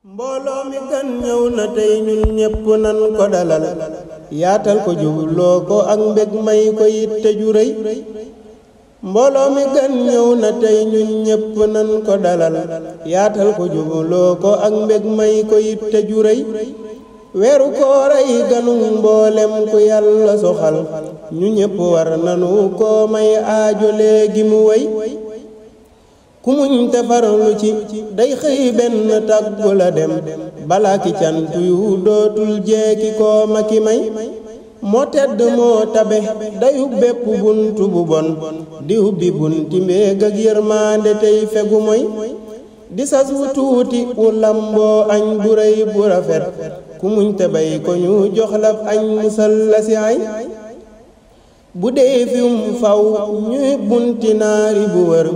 mbooloo mi gan ñëw na tey ñun ñépp nan ko dalal yaatal ko jubloo ko ak mbég may ko yitte ju rëy mbooloo mi gan ñëw na tey ñun ñépp nan ko dalal yaatal ko jubloo ko ak mbég may ko yitte ju rëy weeru koor ay ganu mboolem ku yàlla soxal ñu ñépp war nanu ko may aajo léegi mu wéy ku muñ te farlu ci day xëy benn tàggu la dem balaa ki cant yu dootul jeeki koo ma ki may moo tedd moo tabe day bépp buntu bu bon di ubbi bunti mbéeg ak yërmaande tey fegu moy di sas wu tuuti wu lamboo añ bu rëy bu rafet ku muñ te bay ko ñu jox la añ musal la si ay bu dee fium faw ñuy bunti naari bu wër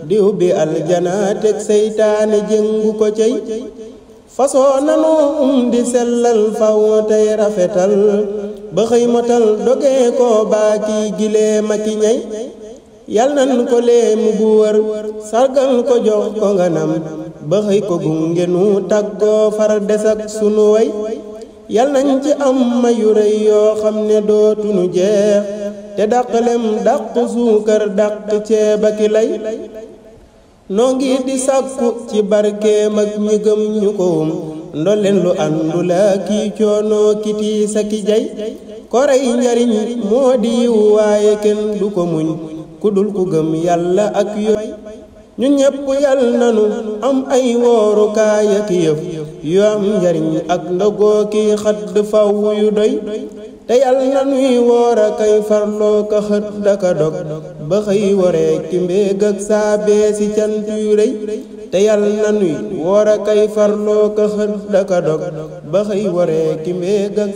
di ubbi aljana teg seytaane jëngu ko cey fasoo nanu di sellal faw tey rafetal ba xëy motal dogee ko baaki gilee maki ñey yal nan ko leemu bu wër sargal ko jox ko nganam ba xëy ko gungenu tàggoo far des ak sunu way yal nañ ci am mayu rëy yoo xam ne dootunu jeex te dàq lem dàq suukar dàq ceeb ak lay noo ngi di sàkku ci barkeem ak ñi gëm ñu ko ndolleen lu àndula kii coonoo kiti sa ki jay korey njariñ moo di yiw waaye kenn du ko muñ ku dul ku gëm yàlla ak yoy ñu ñépp yal nanu am ay woorukaay ak yëf yu am njariñ ak ndogoo ki xadd faw yu doy te yal nanuy woor a kay farloo ka xëdd ka dog ba xëy waree ki mbéeg ak saabee si cant yu rëy te yal nanuy woor a kay farloo ka xëdd ka dog ba xëy waree ki mbéeg ak